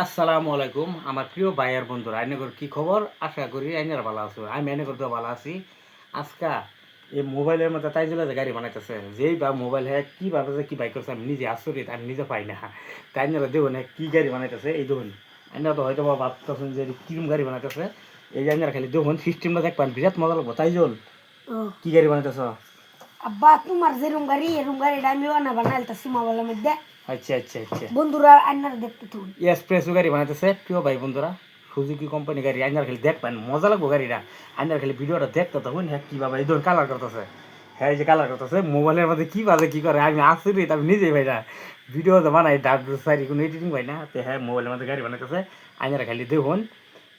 আসসালামু আলাইকুম আমার প্রিয় ভাই আর বন্ধুরা, আইনগর কি খবর? আশা করি আইনারা ভালো আছো। আমি আইনগর তো ভালো আছি। আজকা এই মোবাইলের মধ্যে তাই জন্য গাড়ি বানাইতেছে, যেই বা মোবাইল হ্যাঁ কীভাবে যে কি বাইক করছে আমি নিজে আচরিত, আমি নিজে পাই না। তাই আইনারা দেখুন হ্যাঁ কী গাড়ি বানাইতেছে। এই দেখুন আইনারা তো হয়তো বা ভাবতেছেন যে কিরম গাড়ি বানাইতেছে। এই যে আইনারা খালি দেখুন সিস্টেমটা দেখবেন, বিরাট মজা লাগবো। তাই জল কি গাড়ি বানাইতেছ? আব্বা তোমার যেরকম গাড়ি এরকম গাড়িটা আমি বানাইতেছি মোবাইলের মধ্যে। আচ্ছা আচ্ছা আচ্ছা, বন্ধুরা আইনার দেখতে তুই এক্সপ্রেসও গাড়ি বানাইতেছে প্রিয় ভাই বন্ধুরা। সুজুকি কোম্পানি গাড়ি আইনার খালি দেখবেন, মজা লাগবো গাড়িটা। আইনার খালি ভিডিওটা দেখতে তখন হ্যাঁ কীভাবে এই ধরুন কালার করতেছে। হ্যাঁ এই যে কালার করতেছে মোবাইলের মধ্যে কী বাজে কী করে আমি আচরিত, আমি নিজেই ভাই না। ভিডিও তো বানাই ডাব্লিউ সাইড কোনো এডিটিং ভাই না। তো হ্যাঁ মোবাইলের মধ্যে গাড়ি বানাইতেছে। আইনারা খালি দেখুন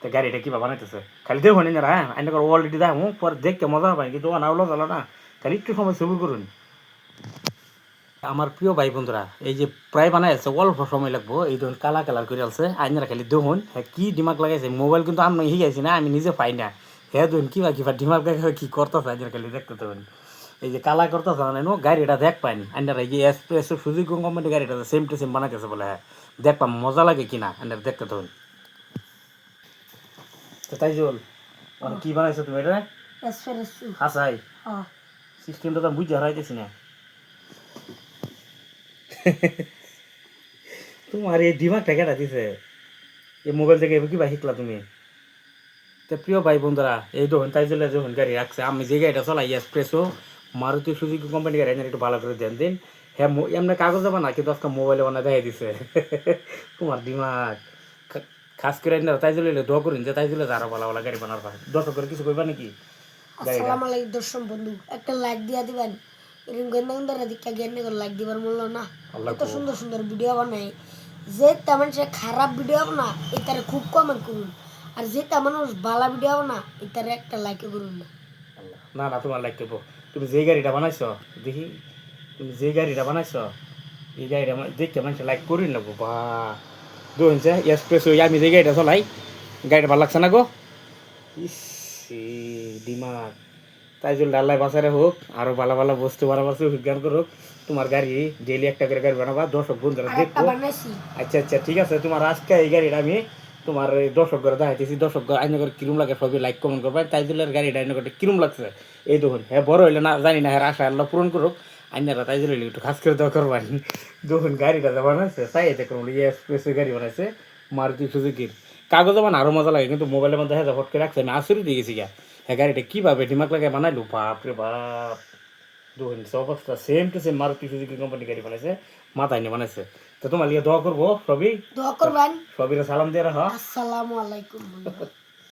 তো গাড়িটা কীভাবে বানাইতেছে, খালি দেখুন আইনারা। হ্যাঁ আইনার অলরেডি দেখো পরে দেখতে মজা পাই, কিন্তু অনাউলো চলো না। খালি একটু সময় ছবি করুন। আমার প্রিয় ভাই বন্ধুরা, এই যে প্রায় বানাই আছে অল্প সময় লাগবো। এই ধরুন কালা কালার করে আছে আইনারা খালি দেখুন হ্যাঁ কি দিমাগ লাগাইছে। মোবাইল কিন্তু আমি শিখাইছি না, আমি নিজে পাই না। হ্যাঁ ধরুন কিবা কিবা দিমাগ লাগাই কি করতেছে আইনারা খালি দেখতে তখন। এই যে কালা করতেছে মানে গাড়িটা দেখ পাইনি আইনারা। এই যে এক্সপ্রেস সুজুকি কোম্পানির গাড়িটা সেম টু সেম বানাইতেছে বলে। হ্যাঁ দেখলাম মজা লাগে কিনা আইনারা দেখতে তখন। তো তাই জল কি বানাইছো তুমি এটা? হাসাই সিস্টেমটা তো বুঝতে হারাইতেছি না। তোমার এই দিমাগটা কেটা দিছে? এই মোবাইল থেকে কি ভাই শিখলা তুমি? তো প্রিয় ভাই বন্ধুরা, এই দেখুন তাই জন্য যখন গাড়ি রাখছে, আমি যে গাড়িটা চলাই এক্সপ্রেসও মারুতি সুজুকি কোম্পানি গাড়ি একটু ভালো করে দেন দিন। হ্যাঁ এমনি কাগজ যাবা না, কিন্তু আজকে মোবাইলে বানা দেখাই দিছে। তোমার দিমাগ খাস করে তাই জন্য দোয়া করুন যে তাই জন্য আরো ভালো ভালো গাড়ি বানার পারে। দর্শক করে কিছু করবা নাকি? আসসালামু আলাইকুম দর্শক বন্ধু, একটা লাইক দিয়া দিবেন। এরকম গন্ডা দিকে জ্ঞান করে লাইক দিবার মূল্য না। এত সুন্দর সুন্দর ভিডিও বানায় যে তেমন সে খারাপ ভিডিও না এটারে খুব কমেন্ট করুন, আর যে তেমন ভালো ভিডিও না এটারে একটা লাইক করুন না। না না তোমার লাইক করবো। তুমি যে গাড়িটা বানাইছ দেখি, তুমি যে গাড়িটা বানাইছ এই গাড়িটা দেখে মানুষ লাইক করি নেবো। বা দুনছে এক্সপ্রেস ওই আমি যে গাড়িটা চলাই, গাড়িটা ভালো লাগছে না গো। ইস দিমাগ। তাই জন্য আল্লাহ বাসারে হোক, আরো ভালো ভালো বস্তু বানাবার বিজ্ঞান করুক। তোমার গাড়ি ডেইলি একটা করে গাড়ি বানাবা, দর্শক বন্ধুরা দেখবো। আচ্ছা আচ্ছা ঠিক আছে, তোমার আজকে এই গাড়িটা আমি তোমার দর্শক ঘরে দেখাইতেছি। দর্শক আইন করে কিরম লাগে সবই লাইক কমেন্ট করবা। তাই জন্য গাড়িটা আইন করে কিরম লাগছে এই দেখুন। হ্যাঁ বড় হইলে না জানি না, হ্যাঁ আশা আল্লাহ পূরণ করুক। আইনারা তাই জন্য একটু খাস করে দেওয়া করবান। দেখুন গাড়িটা যে বানাইছে তাই এতে করুন এক্সপ্রেসের গাড়ি বানাইছে মারুতি সুজুকির। কাগজে মানে আরো মজা লাগে, কিন্তু মোবাইলের মধ্যে হ্যাঁ ফট করে রাখছে। আমি আসলে দিয়ে গেছি গা হ্যাঁ গাড়িটা কীভাবে দিমাগ লাগে বানাইলো। বাপ রে বাপ, দেখুন অবস্থা same to same Maruti Suzuki company গাড়ি বানাইছে, মাথায় নিয়ে বানাইছে। তো তোমার লিগে দোয়া করবো, সবই দোয়া করবেন। সবিরা সালাম দিয়ে রাখা। আসসালামু আলাইকুম।